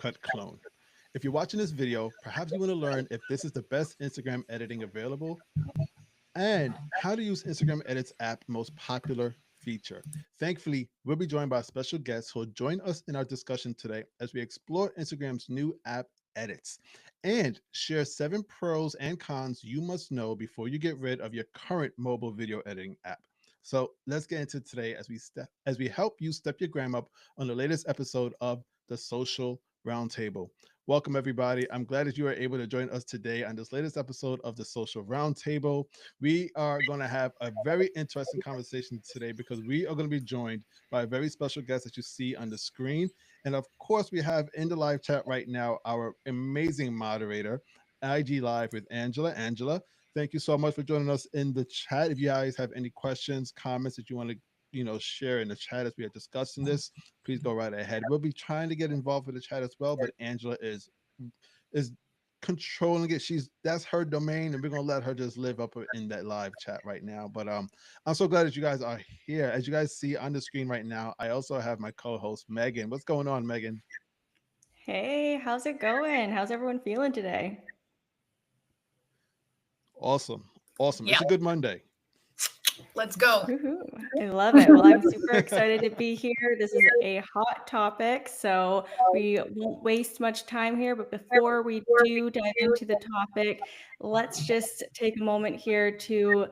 cut clone. If you're watching this video, perhaps you want to learn if this is the best Instagram editing available and how to use Instagram Edits app most popular feature. Thankfully, we'll be joined by special guests who will join us in our discussion today as we explore Instagram's new app Edits and share 7 pros and cons you must know before you get rid of your current mobile video editing app. So let's get into today as we help you step your gram up on the latest episode of the Social Roundtable. Welcome, everybody. I'm glad that you are able to join us today on this latest episode of the Social Roundtable. We are going to have a very interesting conversation today because we are going to be joined by a very special guest that you see on the screen. And of course, we have in the live chat right now our amazing moderator, IG Live with Angela. Angela, thank you so much for joining us in the chat. If you guys have any questions, comments that you want to share in the chat as we are discussing this, please go right ahead. We'll be trying to get involved with the chat as well, but Angela is controlling it. That's her domain, and we're gonna let her just live up in that live chat right now. But I'm so glad that you guys are here. As you guys see on the screen right now, I also have my co-host Megan. What's going on, Megan? Hey, how's it going? How's everyone feeling today? Awesome, awesome. Yeah, It's a good Monday. let's go. Woohoo. I love it. Well, I'm super excited to be here. This is a hot topic, so we won't waste much time here. But before we do dive into the topic, let's just take a moment here to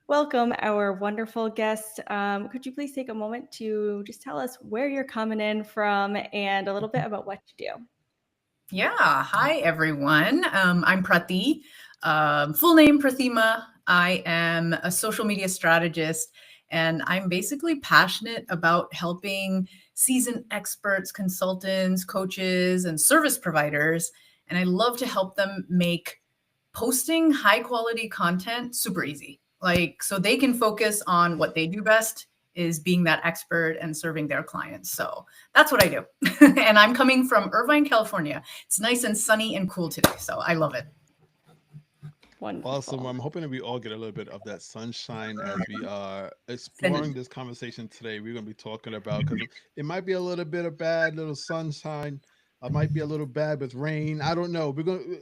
welcome our wonderful guest. Could you please take a moment to just tell us where you're coming in from and a little bit about what you do? Yeah, hi everyone. I'm Prathi. Full name Prathima. I am a social media strategist, and I'm basically passionate about helping seasoned experts, consultants, coaches, and service providers. And I love to help them make posting high quality content super easy. Like, so they can focus on what they do best, is being that expert and serving their clients. So that's what I do. And I'm coming from Irvine, California. It's nice and sunny and cool today. So I love it. Awesome. Wonderful. I'm hoping that we all get a little bit of that sunshine as we are exploring Sending. this conversation today. We're going to be talking about because it might be a little bit of bad, little sunshine. It might be a little bad with rain. I don't know.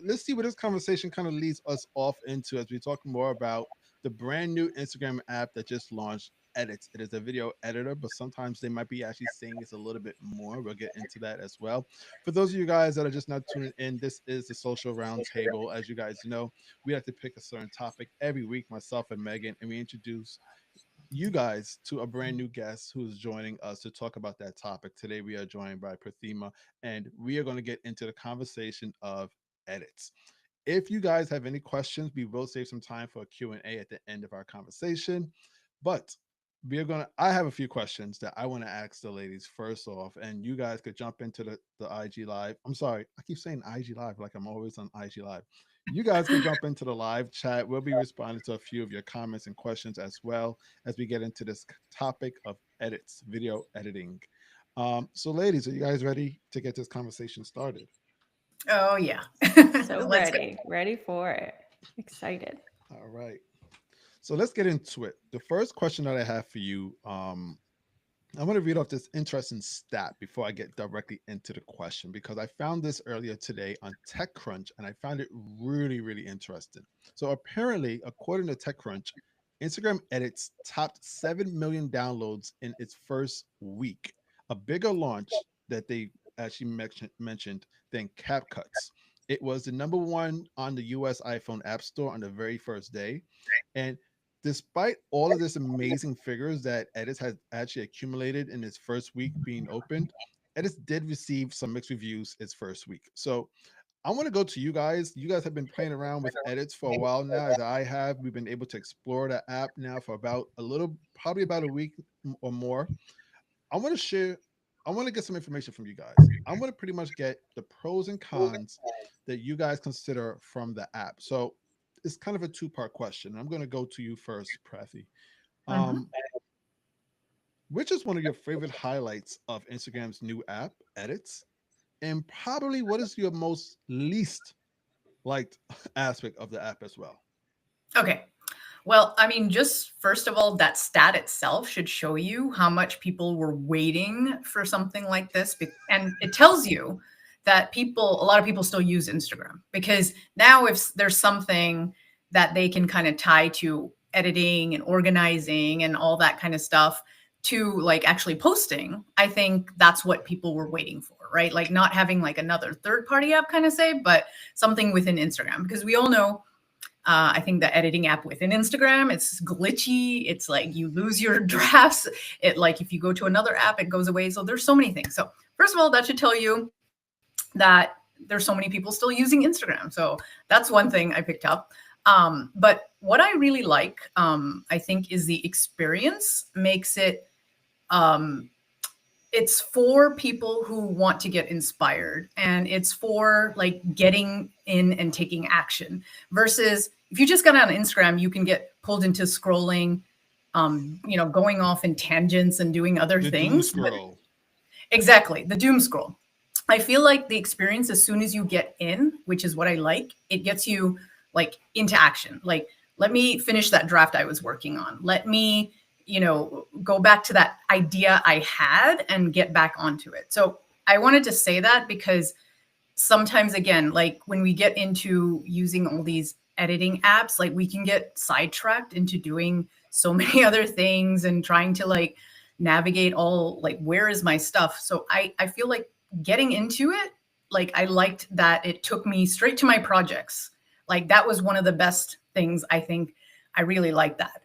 Let's see what this conversation kind of leads us off into as we talk more about the brand new Instagram app that just launched. Edits. It is a video editor, but sometimes they might be actually saying it's a little bit more. We'll get into that as well. For those of you guys that are just not tuning in, this is the Social Roundtable. As you guys know, we have to pick a certain topic every week, myself and Megan, and we introduce you guys to a brand new guest who is joining us to talk about that topic. Today, we are joined by Prathima, and we are going to get into the conversation of edits. If you guys have any questions, we will save some time for a Q&A at the end of our conversation. But I have a few questions that I want to ask the ladies first off, and you guys could jump into the IG live. I'm sorry, I keep saying IG live like I'm always on IG live. You guys can jump into the live chat. We'll be responding to a few of your comments and questions as well as we get into this topic of edits, video editing. So ladies, are you guys ready to get this conversation started? Oh, yeah. So Let's go. ready for it. Excited. All right. So let's get into it. The first question that I have for you, I want to read off this interesting stat before I get directly into the question because I found this earlier today on TechCrunch and I found it really, really interesting. So apparently, according to TechCrunch, Instagram Edits topped 7 million downloads in its first week, a bigger launch that they actually mentioned than CapCuts. It was the number one on the US iPhone App Store on the very first day. And despite all of this amazing figures that Edis has actually accumulated in its first week being opened, Edis did receive some mixed reviews its first week. So I want to go to you guys. You guys have been playing around with edits for a while now, as I have. We've been able to explore the app now for probably about a week or more. I want to share, I want to get some information from you guys. I want to pretty much get the pros and cons that you guys consider from the app. So it's kind of a two-part question. I'm going to go to you first, Prathi. Mhm. Um, which is one of your favorite highlights of Instagram's new app, Edits? And probably what is your most least liked aspect of the app as well? Okay. Well, I mean, just first of all, that stat itself should show you how much people were waiting for something like this. And it tells you that a lot of people still use Instagram, because now if there's something that they can kind of tie to editing and organizing and all that kind of stuff to like actually posting, I think that's what people were waiting for, right? Like not having like another third party app kind of say, but something within Instagram, because we all know, I think the editing app within Instagram, it's glitchy. It's like you lose your drafts. It like if you go to another app, it goes away. So there's so many things. So first of all, that should tell you that there's so many people still using Instagram. So that's one thing I picked up. But what I really like, I think, is the experience makes it, it's for people who want to get inspired, and it's for like getting in and taking action, versus if you just got on Instagram, you can get pulled into scrolling, going off in tangents and doing other things. Exactly. The doom scroll. I feel like the experience, as soon as you get in, which is what I like, it gets you like into action. Like, let me finish that draft I was working on. Let me, go back to that idea I had and get back onto it. So I wanted to say that because sometimes, again, like when we get into using all these editing apps, like we can get sidetracked into doing so many other things and trying to like navigate all like, where is my stuff? So I feel like getting into it, like I liked that it took me straight to my projects. Like that was one of the best things. I think I really liked that.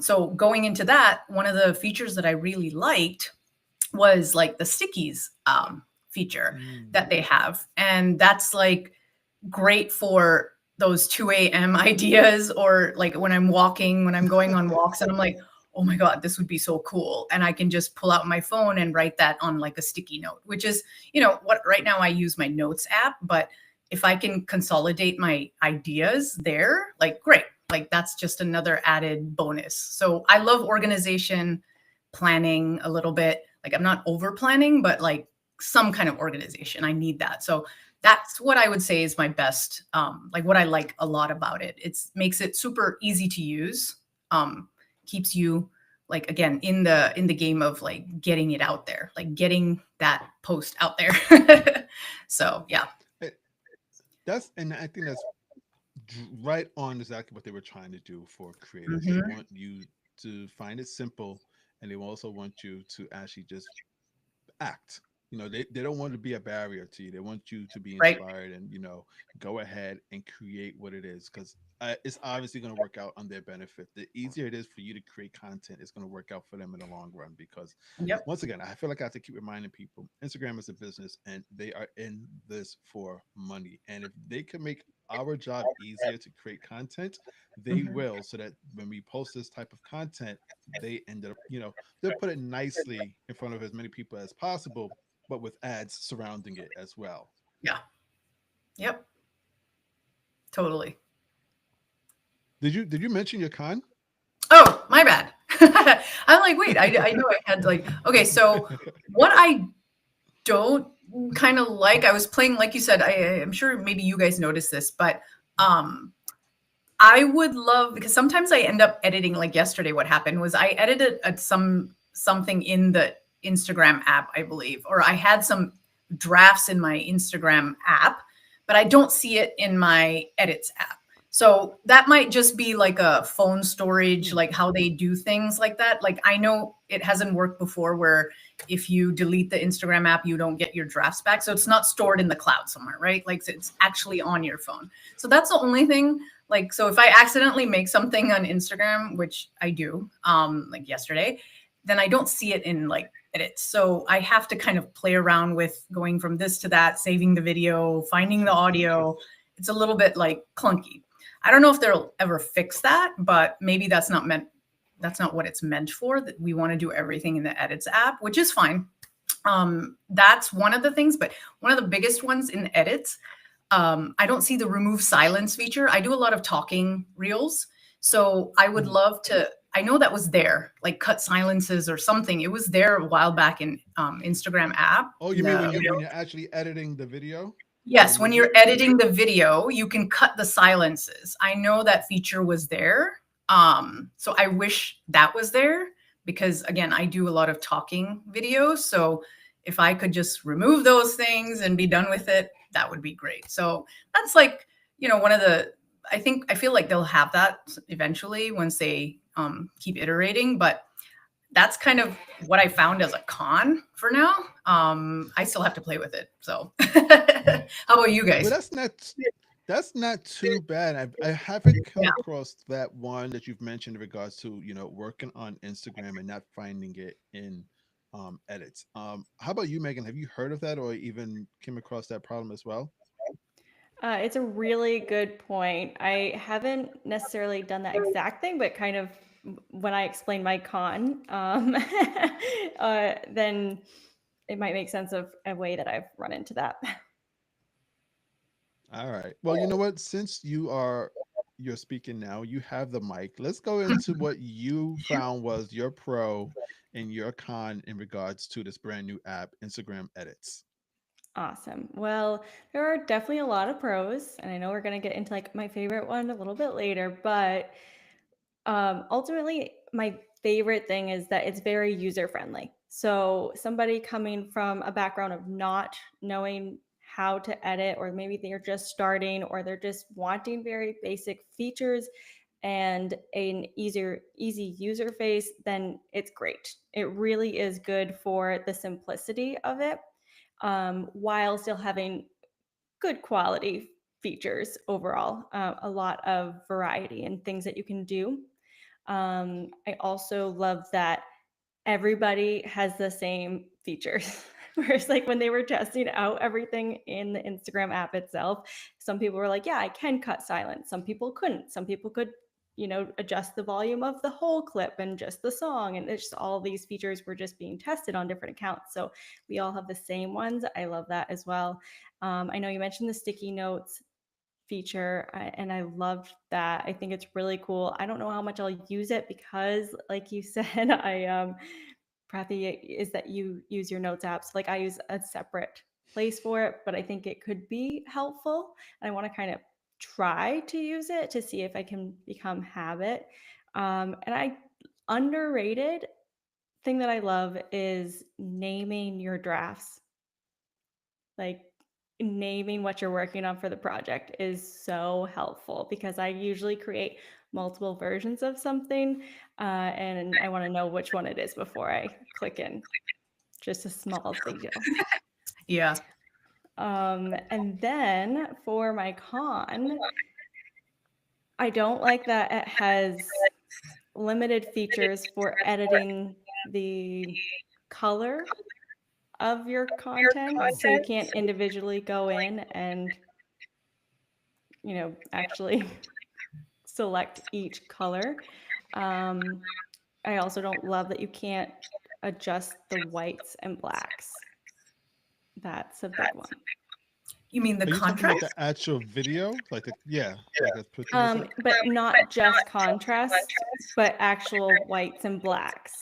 So going into that, one of the features that I really liked was like the stickies feature that they have. And that's like great for those 2 a.m. ideas, or like when I'm going on walks and I'm like, oh my God, this would be so cool. And I can just pull out my phone and write that on like a sticky note, which is, what right now I use my notes app, but if I can consolidate my ideas there, like great, like that's just another added bonus. So I love organization, planning a little bit. Like I'm not over planning, but like some kind of organization, I need that. So that's what I would say is my best, like what I like a lot about it. It makes it super easy to use, keeps you like, again, in the game of like getting it out there, like getting that post out there. So yeah. And I think that's right on exactly what they were trying to do for creators. Mm-hmm. They want you to find it simple, and they also want you to actually just act. They don't want to be a barrier to you. They want you to be inspired and go ahead and create what it is, because it's obviously going to work out on their benefit. The easier it is for you to create content, it's going to work out for them in the long run, because once again, I feel like I have to keep reminding people, Instagram is a business and they are in this for money. And if they can make our job easier to create content, they will, so that when we post this type of content, they end up, they'll put it nicely in front of as many people as possible, but with ads surrounding it as well. Yeah. Yep. Totally. Did you mention your con? Oh, my bad. I'm like, wait, I know I had like, okay. So what I don't kind of like, I was playing, like you said, I'm sure maybe you guys noticed this, but I would love, because sometimes I end up editing, like yesterday, what happened was I edited something in the Instagram app, I believe, or I had some drafts in my Instagram app, but I don't see it in my edits app. So that might just be like a phone storage, like how they do things like that. Like I know it hasn't worked before where if you delete the Instagram app, you don't get your drafts back. So it's not stored in the cloud somewhere, right? Like it's actually on your phone. So that's the only thing. Like, so if I accidentally make something on Instagram, which I do, like yesterday, then I don't see it in like edits. So I have to kind of play around with going from this to that, saving the video, finding the audio. It's a little bit like clunky. I don't know if they'll ever fix that, but maybe that's not what it's meant for, that we want to do everything in the edits app, which is fine. That's one of the things, but one of the biggest ones in edits, I don't see the remove silence feature. I do a lot of talking reels. So I would love to, I know that was there, like cut silences or something. It was there a while back in Instagram app. Oh, you mean when you're actually editing the video? Yes, when you're editing the video, you can cut the silences. I know that feature was there. So I wish that was there because, again, I do a lot of talking videos. So if I could just remove those things and be done with it, that would be great. So that's like, one of the, I feel like they'll have that eventually once they keep iterating, but that's kind of what I found as a con for now. I still have to play with it. So how about you Well, guys? that's not too bad. I haven't come Yeah. across that one that you've mentioned in regards to working on Instagram and not finding it in edits. How about you, Megan? Have you heard of that or even came across that problem as well? It's a really good point. I haven't necessarily done that exact thing, but kind of when I explain my con, then it might make sense of a way that I've run into that. All right. Well, you know what? Since you're speaking now, you have the mic. Let's go into what you found was your pro and your con in regards to this brand new app, Instagram Edits. Awesome. Well, there are definitely a lot of pros, and I know we're going to get into like my favorite one a little bit later, but ultimately, my favorite thing is that it's very user friendly. So, somebody coming from a background of not knowing how to edit, or maybe they're just starting, or they're just wanting very basic features and an easy user face, then it's great. It really is good for the simplicity of it, while still having good quality features overall, a lot of variety and things that you can do. I also love that everybody has the same features. Whereas, like when they were testing out everything in the Instagram app itself, some people were like, yeah, I can cut silence. Some people couldn't. Some people could, adjust the volume of the whole clip and just the song. And it's just all these features were just being tested on different accounts. So we all have the same ones. I love that as well. I know you mentioned the sticky notes feature, and I loved that. I think it's really cool. I don't know how much I'll use it because, like you said, Prathi, is that you use your notes apps. Like I use a separate place for it, but I think it could be helpful. And I want to kind of try to use it to see if I can become habit. And I underrated thing that I love is naming your drafts. Like naming what you're working on for the project is so helpful because I usually create multiple versions of something, and I want to know which one it is before I click in. Just a small detail. Yeah. And then for my con, I don't like that it has limited features for editing the color of your content. So you can't individually go in and, actually select each color. Um, I also don't love that you can't adjust the whites and blacks. That's a big one. You mean the Are you talking about contrast? the actual video? Like like as Prathima said? But not just contrast, but actual whites and blacks.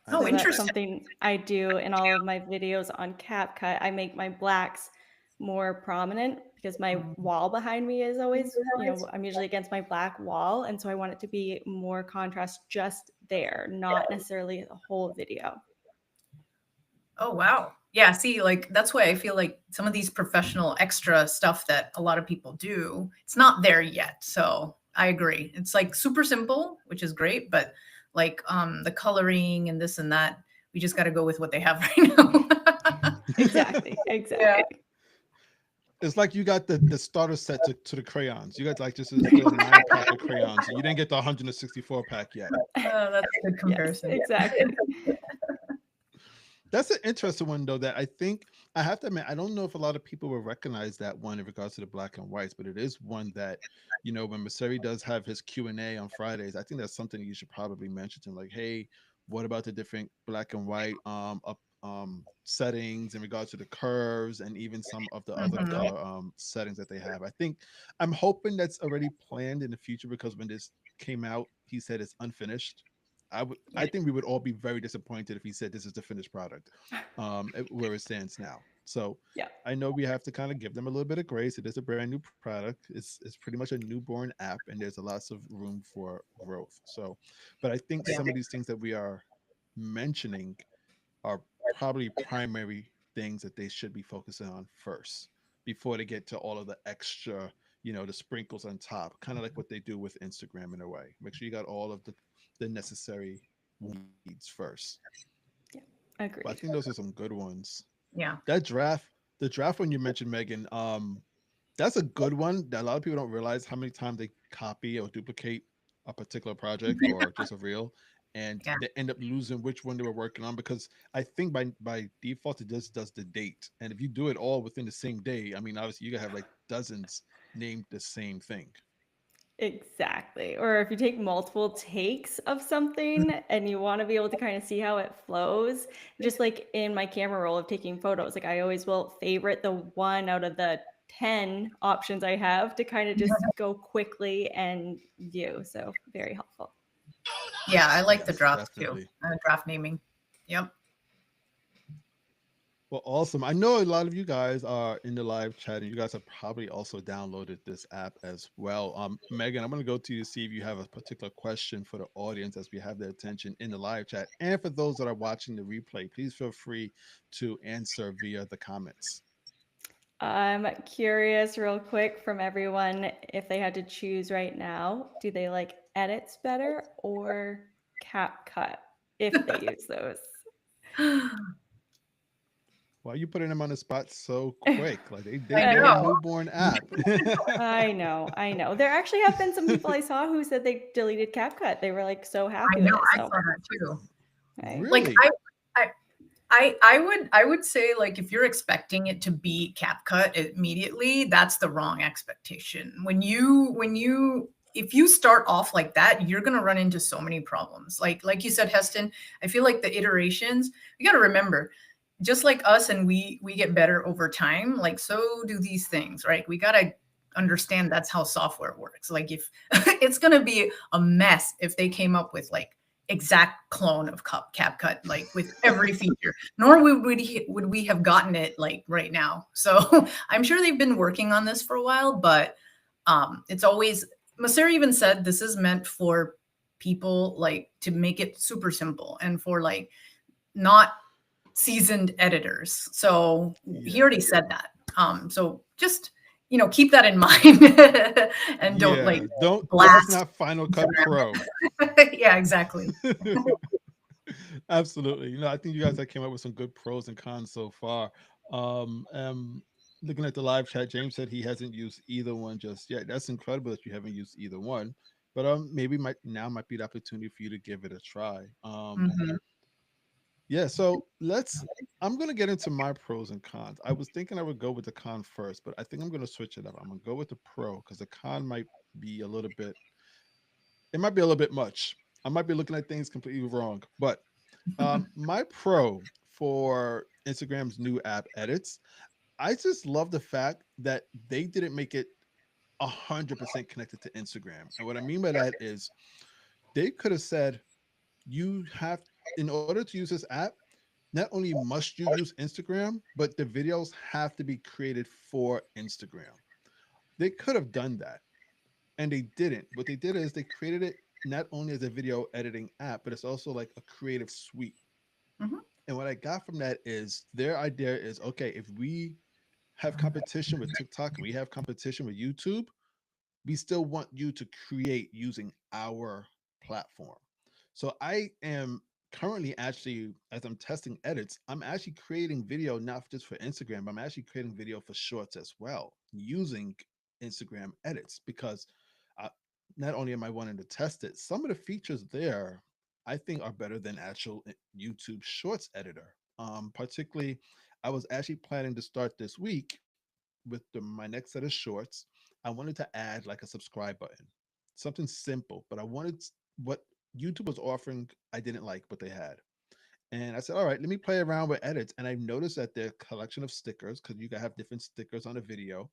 I Oh, So see. that's interesting. something I do in all of my videos on CapCut. I make my blacks more prominent because my wall behind me is always, I'm usually against my black wall. And so I want it to be more contrast just there, not necessarily the whole video. Oh, wow. Yeah, see, like that's why I feel like some of these professional extra stuff that a lot of people do, it's not there yet. So I agree. It's like super simple, which is great, but like the coloring and this and that, we just got to go with what they have right now. Exactly. Yeah. Exactly. It's like you got the starter set to the crayons. You got like just this little 9 pack of crayons. You didn't get the 164 pack yet. That's a good Yes, comparison. exactly. That's an interesting one though. That I think I have to admit I don't know if a lot of people will recognize that one in regards to the black and whites, but it is one that when Maseri does have his Q&A on Fridays, I think that's something you should probably mention to him. Like, hey, what about the different black and white up settings in regards to the curves and even some of the other Mhm. color settings that they have. I think I'm hoping that's already planned in the future because when this came out, he said it's unfinished. I think we would all be very disappointed if he said this is the finished product, where it stands now. So Yeah. I know we have to kind of give them a little bit of grace. It is a brand new product. It's pretty much a newborn app, and there's a lots of room for growth. So, but I think Yeah. some of these things that we are mentioning are probably primary things that they should be focusing on first before they get to all of the extra, the sprinkles on top, kind of like what they do with Instagram in a way. Make sure you got all of the necessary needs first. Yeah, But I agreed. think those are some good ones. Yeah. That draft, the draft one you mentioned, Megan, that's a good one that a lot of people don't realize how many times they copy or duplicate a particular project or just a reel, and Yeah. they end up losing which one they were working on because I think by default it just does the date, and if you do it all within the same day, I mean obviously you gotta have like dozens named the same thing. Exactly. Or if you take multiple takes of something and you want to be able to kind of see how it flows, just like in my camera roll of taking photos, like I always will favorite the one out of the 10 options I have to kind of just go quickly and view. So very helpful. Yeah, I like the Yes, draft too. definitely. Draft naming. Yep. Well, awesome. I know a lot of you guys are in the live chat, and you guys have probably also downloaded this app as well. Megan, I'm going to go to you to see if you have a particular question for the audience as we have their attention in the live chat. And for those that are watching the replay, please feel free to answer via the comments. I'm curious, real quick, from everyone, if they had to choose right now, do they like edits better or CapCut if they use those? Why are you putting them on the spot so quick? Like they I I know a know. know. newborn app. I know. I know. There actually have been some people I saw who said they deleted CapCut. They were like so I happy with know. it. I So, saw that too. right. Like Really? I I would say, like, if you're expecting it to be CapCut immediately, that's the wrong expectation. When you if you start off like that, you're gonna run into so many problems. Like you said, Heston, I feel like the iterations, you got to remember, just like us, and we get better over time. Like, so do these things, right? We gotta understand that's how software works. Like, if it's gonna be a mess if they came up with like exact clone of CapCut, like with every feature. Nor would we have gotten it like right now. So I'm sure they've been working on this for a while, but it's always, Masera even said this is meant for people, like, to make it super simple and for like not seasoned editors. So he Yeah. already said that. So just, keep that in mind and don't like Yeah. Don't this is blast. not Final Cut Pro. Yeah, exactly. Absolutely. I think you guys have came up with some good pros and cons so far. Looking at the live chat, James said he hasn't used either one just yet. That's incredible that you haven't used either one. But maybe might be the opportunity for you to give it a try. Mhm. Yeah, so I'm gonna get into my pros and cons. I was thinking I would go with the con first, but I think I'm gonna switch it up. I'm gonna go with the pro because the con might be a little bit it might be a little bit much. I might be looking at things completely wrong. But my pro for Instagram's new app edits, I just love the fact that they didn't make it 100% connected to Instagram. And what I mean by that is they could have said, you have, in order to use this app, not only must you use Instagram, but the videos have to be created for Instagram. They could have done that and they didn't. What they did is they created it not only as a video editing app, but it's also like a creative suite. Mhm. And what I got from that is their idea is okay, if we have competition with TikTok and we have competition with YouTube, we still want you to create using our platform. So I am currently actually, as I'm testing edits, I'm actually creating video not just for Instagram, but I'm actually creating video for shorts as well using Instagram edits because uh, not only am I wanting to test it, some of the features there I think are better than actual YouTube Shorts editor. Particularly, I was actually planning to start this week with my next set of shorts. I wanted to add like a subscribe button, something simple, but I wanted what YouTube was offering. I didn't like what they had. And I said, all right, let me play around with edits. And I noticed that their collection of stickers, because you can have different stickers on a video,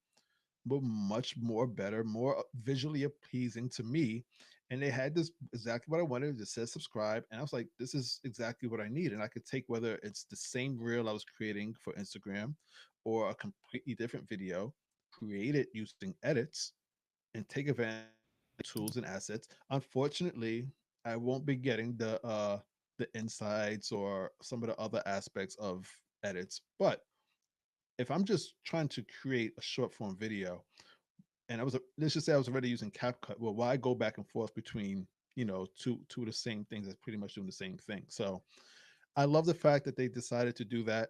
were much more better, more visually appeasing to me. And they had this exactly what I wanted. It says subscribe. And I was like, this is exactly what I need. And I could take whether it's the same reel I was creating for Instagram or a completely different video, create it using edits, and take advantage of tools and assets. Unfortunately, I won't be getting the the insights or some of the other aspects of edits. But if I'm just trying to create a short form video, and let's just say I was already using CapCut, well, why go back and forth between two of the same things that's pretty much doing the same thing? So I love the fact that they decided to do that.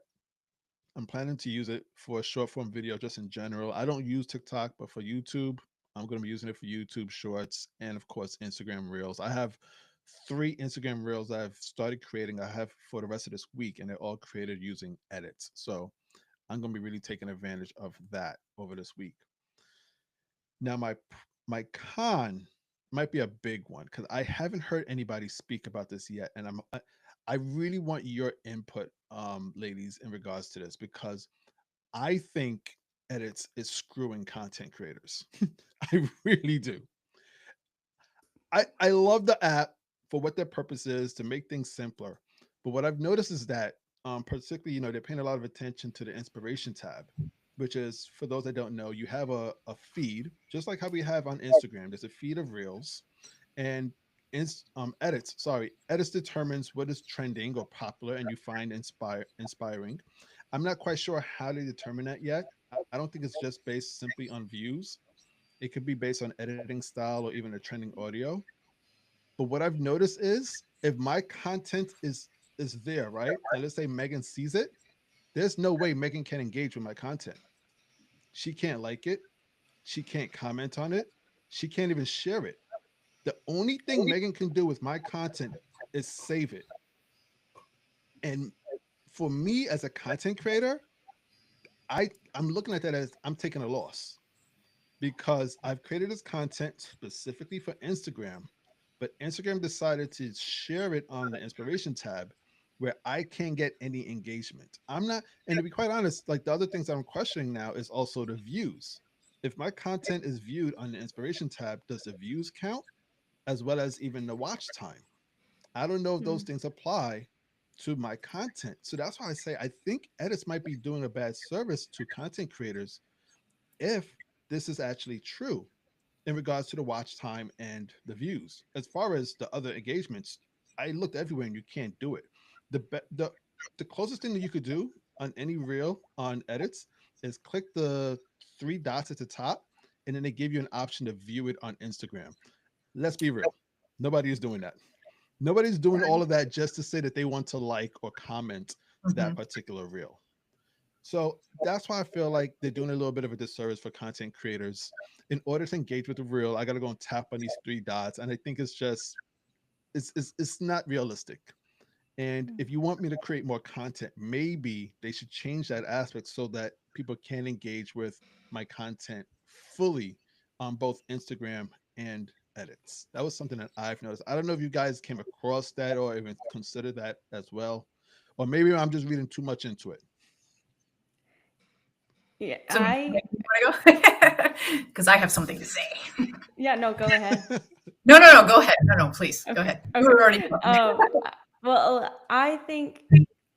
I'm planning to use it for a short form video just in general. I don't use TikTok, but for YouTube, I'm going to be using it for YouTube Shorts and, of course, Instagram Reels. I have 3 Instagram Reels I've started creating. I have for the rest of this week, and they're all created using edits. So I'm going to be really taking advantage of that over this week. Now, my con might be a big one because I haven't heard anybody speak about this yet, and I really want your input, ladies, in regards to this because I think edits is screwing content creators. I really do. I love the app for what their purpose is to make things simpler. But what I've noticed is that, particularly, they're paying a lot of attention to the inspiration tab, which is, for those that don't know, you have a feed, just like how we have on Instagram. There's a feed of reels, and edits determines what is trending or popular, and you find inspiring. I'm not quite sure how they determine that yet. I don't think it's just based simply on views. It could be based on editing style or even a trending audio. But what I've noticed is if my content is there, right? And let's say Megan sees it, there's no way Megan can engage with my content. She can't like it. She can't comment on it. She can't even share it. The only thing Megan can do with my content is save it. And for me as a content creator, I'm looking at that as I'm taking a loss because I've created this content specifically for Instagram, but Instagram decided to share it on the inspiration tab where I can't get any engagement. I'm not, and to be quite honest, like the other things I'm questioning now is also the views. If my content is viewed on the inspiration tab, does the views count as well as even the watch time? I don't know if those things apply to my content. So that's why I say I think edits might be doing a bad service to content creators if this is actually true in regards to the watch time and the views. As far as the other engagements, I looked everywhere and you can't do it. The be- the closest thing that you could do on any reel on edits is click the 3 dots at the top, and then they give you an option to view it on Instagram. Let's be real, nobody is doing that. Nobody's doing all of that just to say that they want to like or comment that Mhm. particular reel. So that's why I feel like they're doing a little bit of a disservice for content creators. In order to engage with the reel, I got to go and tap on these 3 dots, and I think it's just it's not realistic. And if you want me to create more content, maybe they should change that aspect so that people can engage with my content fully on both Instagram and edits. That was something that I've noticed. I don't know if you guys came across that or even considered that as well. Or maybe I'm just reading too much into it. Yeah, So, Megan, you want to go? Because I have something to say. yeah, no, go ahead. No, go ahead. No, please, go ahead. You were already Well, I think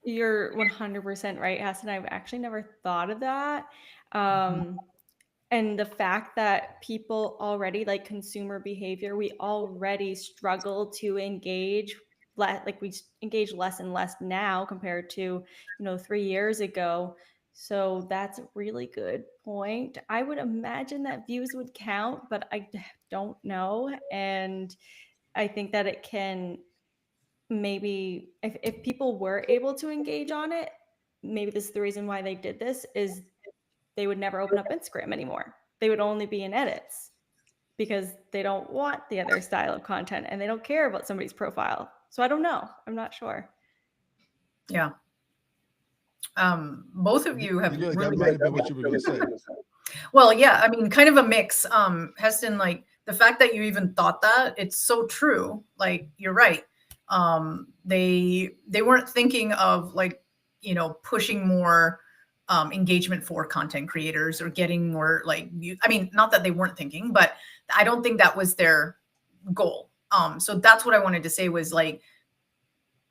you're 100% right, Heston. I've actually never thought of that. And the fact that people already, like consumer behavior, we already struggle to engage, like we engage less and less now compared to 3 years ago. So that's a really good point. I would imagine that views would count, but I don't know. And I think that it can, maybe if people were able to engage on it, maybe this is the reason why they did this, is they would never open up Instagram anymore. They would only be in edits because they don't want the other style of content and they don't care about somebody's profile. So I don't know. I'm not sure. Yeah. Both of you have Like, really that might have been what you were going to say. Well, yeah, I mean, kind of a mix. Heston, like the fact that you even thought that, it's so true. Like you're right. They weren't thinking of like, pushing more engagement for content creators or getting more like, I mean, not that they weren't thinking, but I don't think that was their goal. So that's what I wanted to say was like,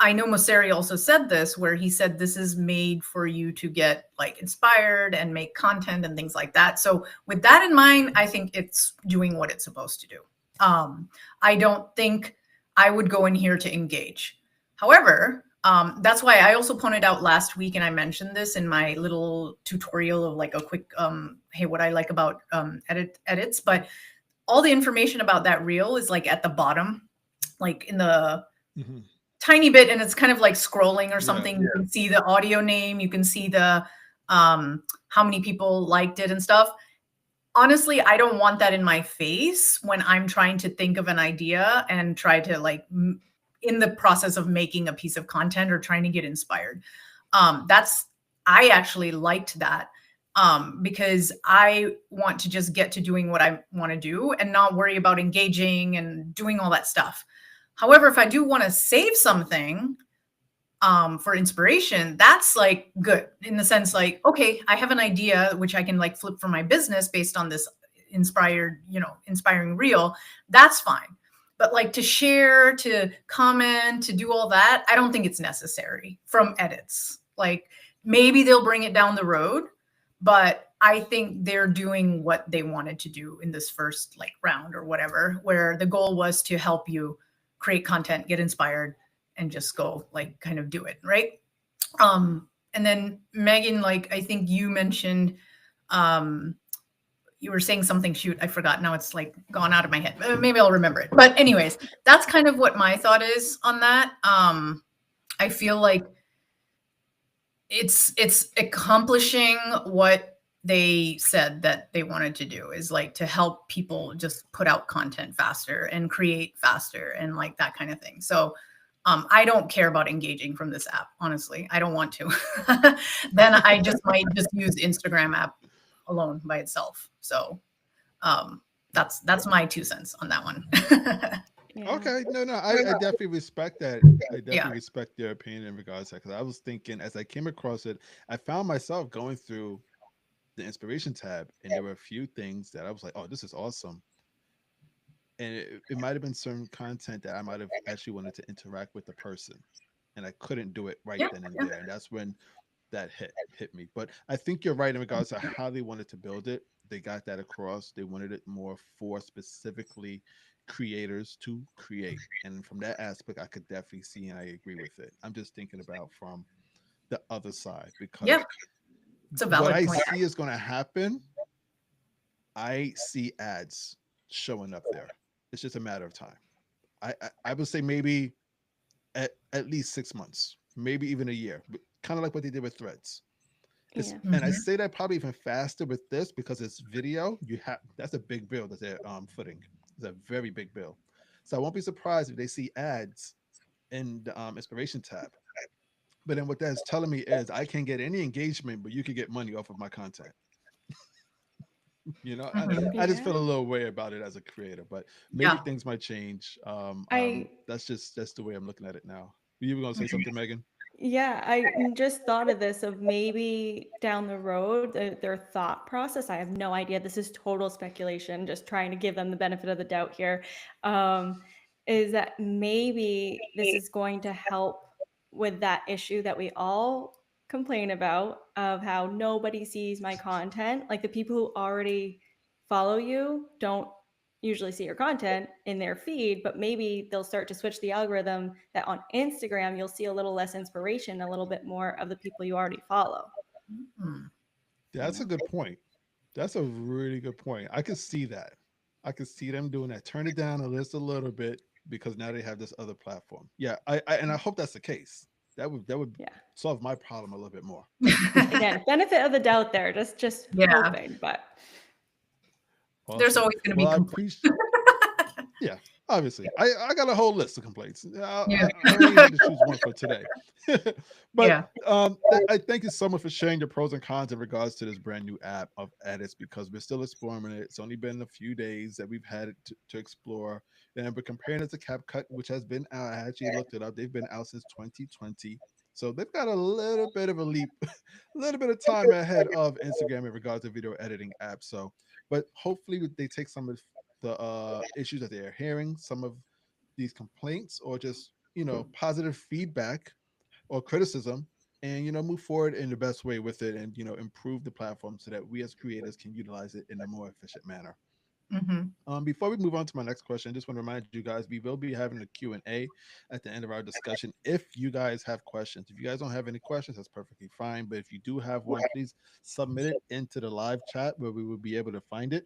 I know Mosseri also said this, where he said this is made for you to get like inspired and make content and things like that. So with that in mind, I think it's doing what it's supposed to do. I don't think I would go in here to engage. However, that's why I also pointed out last week, and I mentioned this in my little tutorial of like a quick, hey, what I like about edits, but all the information about that reel is like at the bottom, like in the Mhm. tiny bit, and it's kind of like scrolling or Yeah. something. You can see the audio name, you can see the how many people liked it and stuff. Honestly, I don't want that in my face when I'm trying to think of an idea and try to like in the process of making a piece of content or trying to get inspired. That's I actually liked that because I want to just get to doing what I want to do and not worry about engaging and doing all that stuff. However, if I do want to save something for inspiration, that's like good in the sense like, okay, I have an idea which I can like flip for my business based on this inspiring reel. That's fine. But like to share, to comment, to do all that, I don't think it's necessary from edits. Like maybe they'll bring it down the road, but I think they're doing what they wanted to do in this first like round or whatever, where the goal was to help you create content, get inspired, and just go like kind of do it, right? And then Megan, like I think you mentioned you were saying something, shoot, I forgot, now it's like gone out of my head. Maybe I'll remember it, but anyways, that's kind of what my thought is on that. I feel like it's accomplishing what they said that they wanted to do, is like to help people just put out content faster and create faster and like that kind of thing. So I don't care about engaging from this app, honestly. I don't want to. Then I just might just use Instagram app alone by itself. So that's my 2 cents on that one. Yeah. Okay, no, I definitely respect that. I Yeah. definitely respect your opinion in regards to that because I was thinking as I came across it, I found myself going through the inspiration tab, and there were a few things that I was like, "Oh, this is awesome," and it might have been certain content that I might have actually wanted to interact with the person, and I couldn't do it right Yeah. then and there, and that's when that hit me. But I think you're right in regards to how they wanted to build it. They got that across. They wanted it more for specifically creators to create. And from that aspect, I could definitely see and I agree with it. I'm just thinking about from the other side because Yep. It's a what valid I point. see is going to happen, I see ads showing up there. It's just a matter of time. I would say maybe at least 6 months, maybe even a year, kind of like what they did with threads. It's Yeah. and I Mhm. say that probably even faster with this because it's video. You have that's a big bill that they're footing. It's a very big bill. So I won't be surprised if they see ads in the inspiration tab. But then what that's telling me is I can't get any engagement, but you can get money off of my content. You know, Mhm. I just feel Yeah. a little way about it as a creator, but maybe Yeah. things might change. I That's the way I'm looking at it now. You were gonna say something, Megan? Yeah, I just thought of this of maybe down the road, their thought process. I have no idea. This is total speculation, just trying to give them the benefit of the doubt here. Um, is that maybe this is going to help with that issue that we all complain about of how nobody sees my content. Like the people who already follow you don't usually see your content in their feed, but maybe they'll start to switch the algorithm that on Instagram you'll see a little less inspiration, a little bit more of the people you already follow. Hmm. That's a good point. That's a really good point. I could see that. I could see them doing that. Turn it down just a little bit because now they have this other platform. Yeah, I hope that's the case. That would Yeah. solve my problem a little bit more. Again, benefit of the doubt there, just Yeah. hoping, but There's Awesome. always going to Well, be I complaints. appreciate. Yeah, obviously, I got a whole list of complaints. Yeah. I only had to choose one for today, but Yeah. I thank you so much for sharing the pros and cons in regards to this brand new app of edits because we're still exploring it. It's only been a few days that we've had it to explore, and we're comparing it to CapCut, which has been out. I actually looked it up; they've been out since 2020. So they've got a little bit of a leap, a little bit of time ahead of Instagram in regards to video editing apps. So, but hopefully they take some of the issues that they are hearing, some of these complaints, or just positive feedback or criticism, and move forward in the best way with it, and improve the platform so that we as creators can utilize it in a more efficient manner. Before we move on to my next question, I just want to remind you guys we will be having a Q&A at the end of our discussion. If you guys have questions, if you guys don't have any questions, that's perfectly fine. But if you do have one, please submit it into the live chat where we will be able to find it.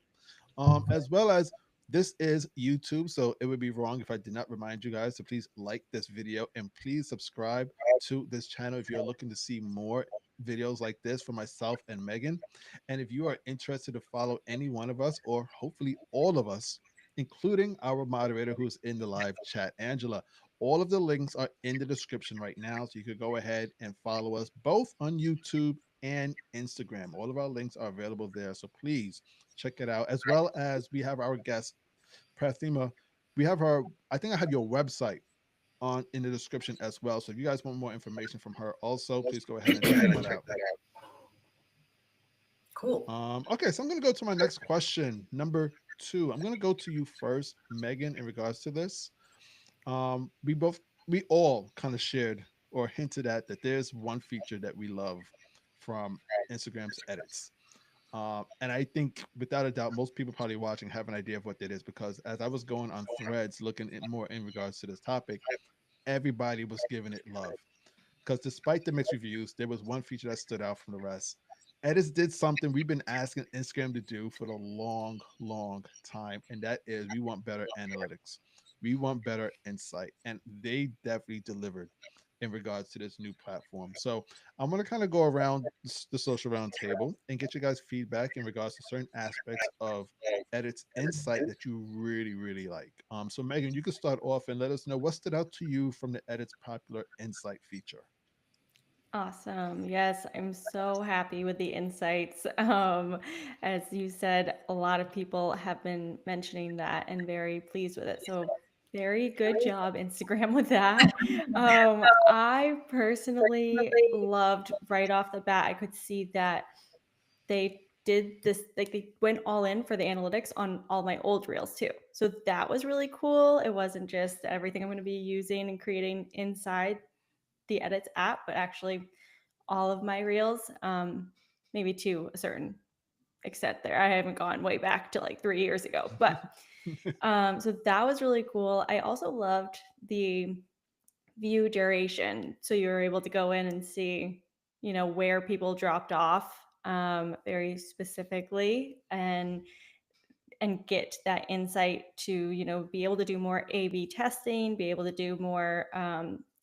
As well as this is YouTube, so it would be wrong if I did not remind you guys to please like this video and please subscribe to this channel if you're looking to see more videos like this from myself and Megan. And if you are interested to follow any one of us, or hopefully all of us, including our moderator who's in the live chat, Angela, all of the links are in the description right now. So you could go ahead and follow us both on YouTube and Instagram. All of our links are available there. So please check it out. As well as we have our guest, Prathima. We have her, I think I have your website on in the description as well. So if you guys want more information from her also, please go ahead and check that out. Cool. Okay, so I'm going to go to my next question, number 2. I'm going to go to you first, Megan, in regards to this. We all kind of shared or hinted at that there's one feature that we love from Instagram's edits. And I think without a doubt, most people probably watching have an idea of what that is, because as I was going on threads looking at more in regards to this topic, everybody was giving it love. Because despite the mixed reviews, there was one feature that stood out from the rest. Edits did something we've been asking Instagram to do for a long, long time, and that is we want better analytics. We want better insight, and they definitely delivered in regards to this new platform. So I'm going to kind of go around the social roundtable and get you guys feedback in regards to certain aspects of Edit's insight that you really, really like. So Megan, you can start off and let us know what stood out to you from the Edit's popular insight feature. Awesome. Yes, I'm so happy with the insights. As you said, a lot of people have been mentioning that and very pleased with it. So, very good job, Instagram, with that. I personally loved right off the bat, I could see that they did this, like they went all in for the analytics on all my old reels too. So, that was really cool. It wasn't just everything I'm going to be using and creating inside the Edits app, but actually all of my reels, maybe to a certain extent there. I haven't gone way back to like 3 years ago, but so that was really cool. I also loved the view duration. So you were able to go in and see, where people dropped off very specifically, and get that insight to be able to do more A/B testing, be able to do more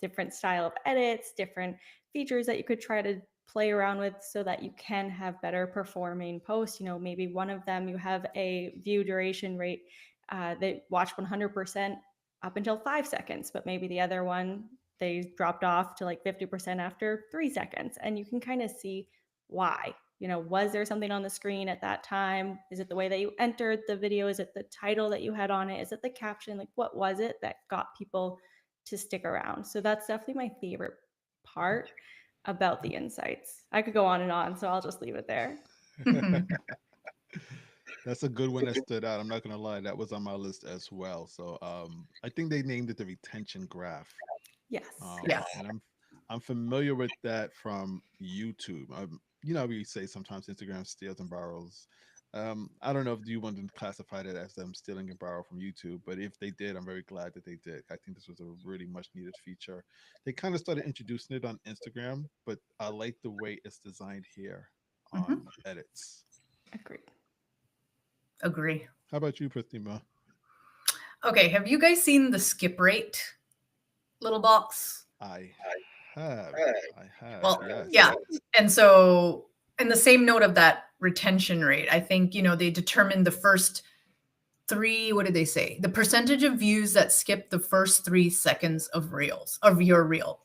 different style of edits, different features that you could try to play around with so that you can have better performing posts. Maybe one of them you have a view duration rate that watch 100% up until 5 seconds, but maybe the other one they dropped off to like 50% after 3 seconds, and you can kind of see why. Was there something on the screen at that time? Is it the way that you entered the video? Is it the title that you had on it? Is it the caption? Like, what was it that got people to stick around? So that's definitely my favorite part about the insights. I could go on, so I'll just leave it there. That's a good one that stood out. I'm not gonna lie, that was on my list as well. So I think they named it the retention graph. Yes. Yeah. And I'm familiar with that from YouTube. We say sometimes Instagram steals and borrows. I don't know if you want to classify that as them stealing and borrow from YouTube, but if they did, I'm very glad that they did. I think this was a really much needed feature. They kind of started introducing it on Instagram, but I like the way it's designed here on edits. Agreed. Agree. How about you, Prathima? Okay, have you guys seen the skip rate little box? I have. Well, Yes. yeah. And so, in the same note of that retention rate, I think, they determined the first three, what did they say? The percentage of views that skip the first 3 seconds of your reel.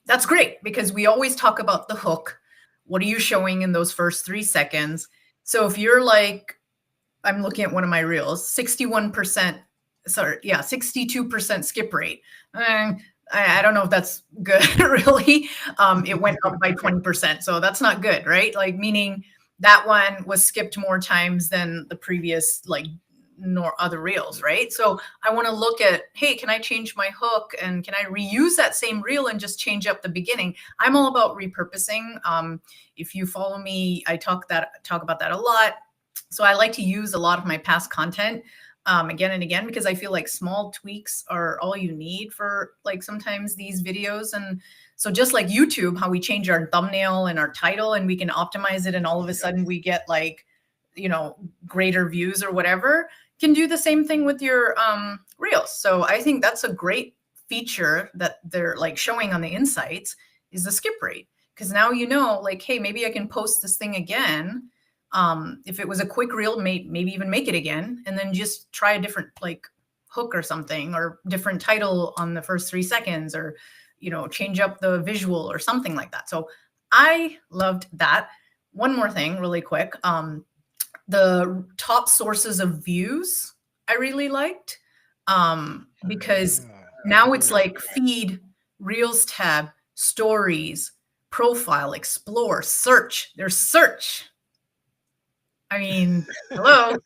That's great, because we always talk about the hook. What are you showing in those first 3 seconds? So if you're like, I'm looking at one of my reels, 62% skip rate. I don't know if that's good, really. It went up by 20%. So that's not good, right? Like, meaning that one was skipped more times than the previous, nor other reels, right? So I want to look at, hey, can I change my hook, and can I reuse that same reel and just change up the beginning? I'm all about repurposing. If you follow me, I talk about that a lot. So I like to use a lot of my past content again and again, because I feel like small tweaks are all you need for like sometimes these videos. And so just like YouTube, how we change our thumbnail and our title and we can optimize it, and all of a sudden we get like, you know, greater views or whatever, can do the same thing with your reels. So I think that's a great feature that they're like showing on the insights, is the skip rate. Because now you know, like, hey, maybe I can post this thing again. If it was a quick reel, maybe even make it again, and then just try a different like hook or something, or different title on the first 3 seconds, or, you know, change up the visual or something like that. So I loved that. One more thing really quick. The top sources of views I really liked, because Yeah, now it's good. like feed, reels tab, stories, profile, explore, search. There's search. I mean, hello,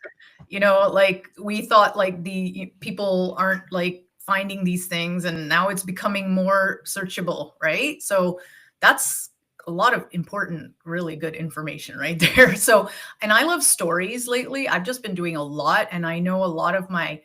you know, like we thought like the people aren't like finding these things, and now it's becoming more searchable, right? So that's a lot of important, really good information right there. So, and I love stories lately. I've just been doing a lot, and I know a lot of my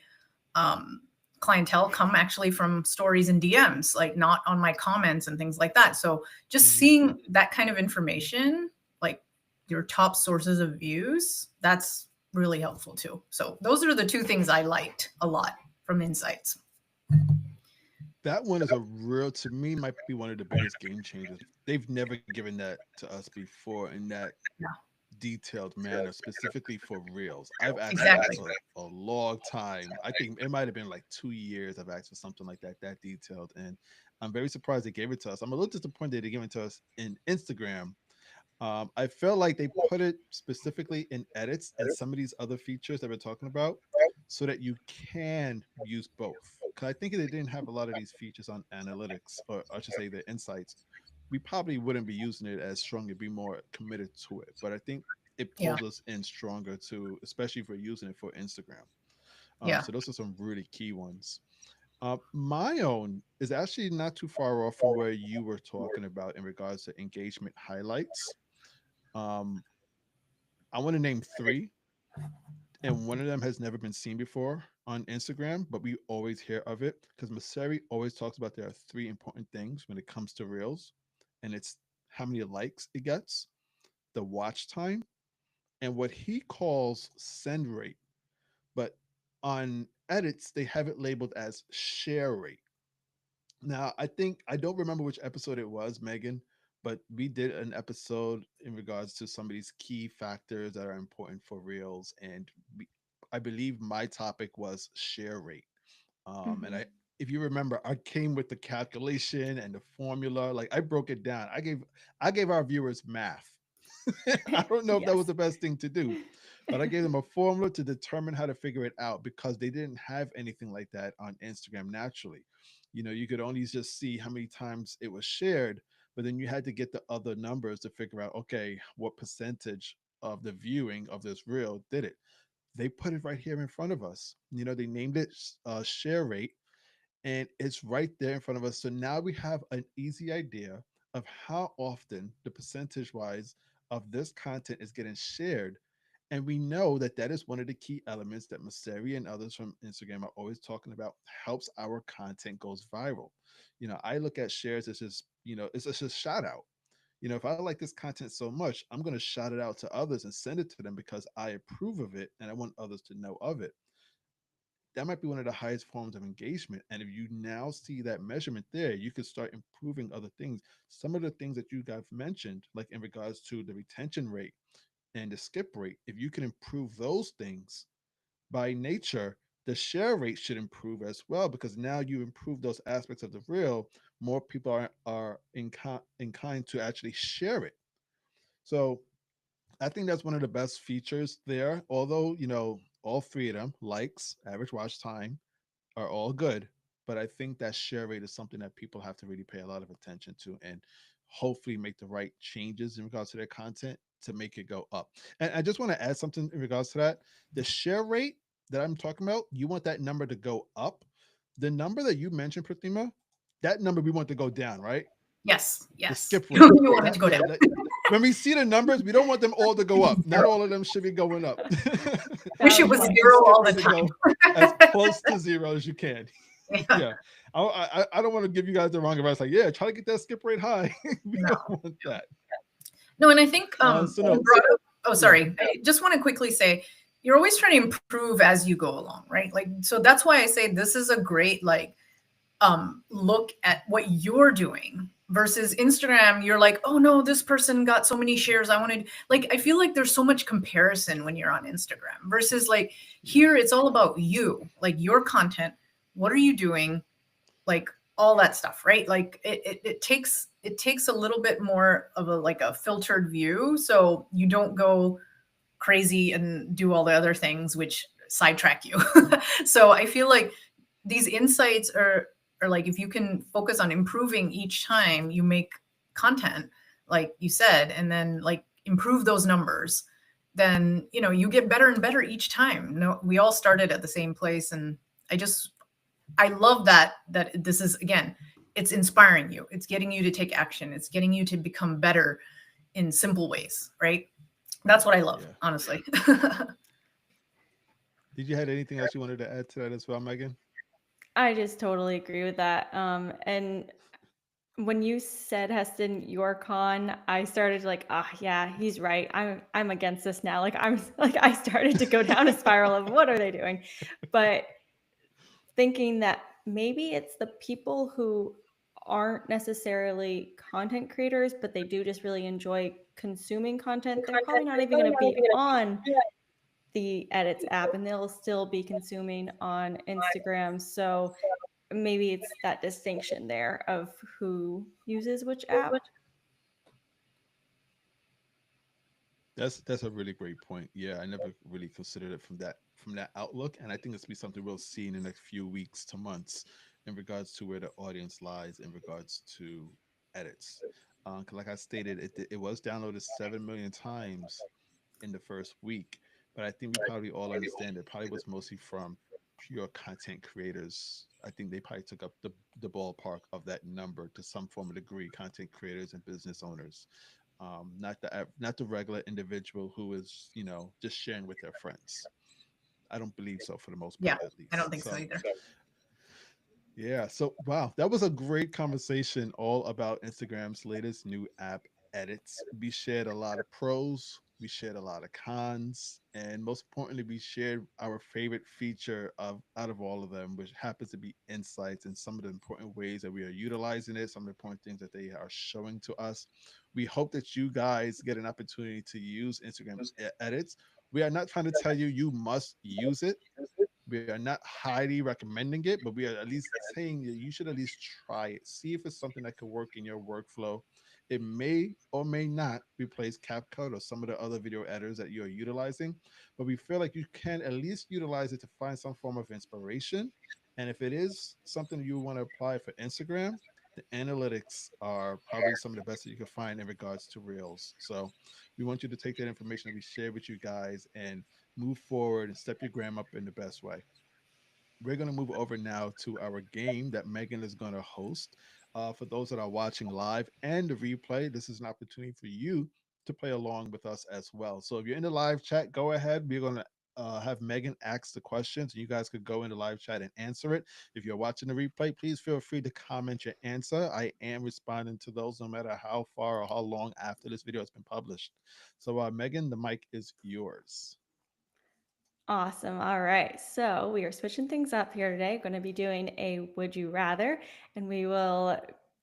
um, clientele come actually from stories and DMs, like not on my comments and things like that. So just Mhm. seeing that kind of information, like your top sources of views, that's really helpful too. So those are the two things I liked a lot from insights. That one is a real, to me, might be one of the biggest game changers. They've never given that to us before in that Yeah, detailed manner, specifically for reels. I've asked for that exactly. for a long time. I think it might have been like 2 years I've asked for something like that detailed. And I'm very surprised they gave it to us. I'm a little disappointed they gave it to us in Instagram. I feel like they put it specifically in edits and some of these other features that we're talking about so that you can use both. Because I think if they didn't have a lot of these features on analytics, or I should say the insights, we probably wouldn't be using it as strong and be more committed to it. But I think it Yeah, pulls us in stronger too, especially if we're using it for Instagram. yeah. So those are some really key ones. My own is actually not too far off from where you were talking about in regards to engagement highlights. Um, I want to name three, and one of them has never been seen before on Instagram, but we always hear of it because Maseri always talks about there are three important things when it comes to Reels, and it's how many likes it gets, the watch time, and what he calls send rate. But on edits, they have it labeled as share rate. Now, I think I don't remember which episode it was, Megan, but we did an episode in regards to some of these key factors that are important for reels, and I believe my topic was share rate. And Mhm. if you remember, I came with the calculation and the formula. Like I broke it down. I gave our viewers math. I don't know if that was Yes. the best thing to do, but I gave them a formula to determine how to figure it out because they didn't have anything like that on Instagram naturally. You could only just see how many times it was shared, but then you had to get the other numbers to figure out, okay, what percentage of the viewing of this reel did it. They put it right here in front of us. They named it share rate, and it's right there in front of us. So now we have an easy idea of how often the percentage wise of this content is getting shared. And we know that that is one of the key elements that Maseri and others from Instagram are always talking about, helps our content goes viral. I look at shares as just, it's just a shout out. If I like this content so much, I'm going to shout it out to others and send it to them because I approve of it and I want others to know of it. That might be one of the highest forms of engagement. And if you now see that measurement there, you can start improving other things. Some of the things that you guys mentioned, like in regards to the retention rate and the skip rate, if you can improve those things, by nature, the share rate should improve as well because now you improve those aspects of the reel. More people are inclined to actually share it. So I think that's one of the best features there. Although, all three of them, likes, average watch time, are all good. But I think that share rate is something that people have to really pay a lot of attention to and hopefully make the right changes in regards to their content to make it go up. And I just want to add something in regards to that. The share rate that I'm talking about, you want that number to go up. The number that you mentioned, Prathima, that number we want to go down, right? Yes, The yes. skip You rate. want it to That, go down. when we see the numbers, we don't want them all to go up. Not all of them should be going up. Wish it was You want zero all the skip rate to time. go as close to zero as you can. Yeah. Yeah. I don't want to give you guys the wrong advice. Like, yeah, try to get that skip rate high. We No. don't want that. No, and I think So no, you brought up, oh, sorry. I just want to quickly say, you're always trying to improve as you go along, right? Like, so that's why I say this is a great, like, look at what you're doing versus Instagram. You're like, oh no, this person got so many shares. I wanted, like, I feel like there's so much comparison when you're on Instagram versus like here, it's all about you, like your content. What are you doing? Like all that stuff, right? Like it takes a little bit more of a, like a filtered view. So you don't go crazy and do all the other things, which sidetrack you. So I feel like these insights are like, if you can focus on improving each time you make content, like you said, and then like improve those numbers, then, you know, you get better and better each time. No, we all started at the same place. And I love that this is, again, it's inspiring you. It's getting you to take action. It's getting you to become better in simple ways, right? That's what I love, honestly. Did you have anything else you wanted to add to that as well, Megan? I just totally agree with that. And when you said, Heston, your con, I started like, yeah, he's right. I'm against this now. Like I started to go down a spiral of what are they doing? But thinking that maybe it's the people who aren't necessarily content creators, but they do just really enjoy consuming content. They're probably not even going to be on the Edits app, and they'll still be consuming on Instagram. So maybe it's that distinction there of who uses which app. That's a really great point. Yeah, I never really considered it from that outlook, and I think it's be something we'll see in the next few weeks to months in regards to where the audience lies in regards to edits. 'Cause like I stated, it was downloaded 7 million times in the first week, but I think we probably all understand it probably was mostly from pure content creators. I think they probably took up the ballpark of that number to some form of degree. Content creators and business owners, not the regular individual who is just sharing with their friends. I don't believe so for the most part, Yeah, at least. I don't think so either. Yeah. So, wow, that was a great conversation all about Instagram's latest new app, Edits. We shared a lot of pros, we shared a lot of cons, and most importantly, we shared our favorite feature of out of all of them, which happens to be insights and some of the important ways that we are utilizing it, some of the important things that they are showing to us. We hope that you guys get an opportunity to use Instagram Edits. We are not trying to tell you you must use it. We are not highly recommending it, but we are at least saying that you should at least try it. See if it's something that could work in your workflow. It may or may not replace CapCut or some of the other video editors that you're utilizing, but we feel like you can at least utilize it to find some form of inspiration. And if it is something you want to apply for Instagram, the analytics are probably some of the best that you can find in regards to Reels. So we want you to take that information that we share with you guys and move forward and step your gram up in the best way. We're going to move over now to our game that Megan is going to host. For those that are watching live and the replay, this is an opportunity for you to play along with us as well. So if you're in the live chat, go ahead. We're going to have Megan ask the questions. You guys could go in the live chat and answer it. If you're watching the replay, please feel free to comment your answer. I am responding to those no matter how far or how long after this video has been published. So, Megan, the mic is yours. Awesome. All right. So we are switching things up here today. Going to be doing a would you rather, and we will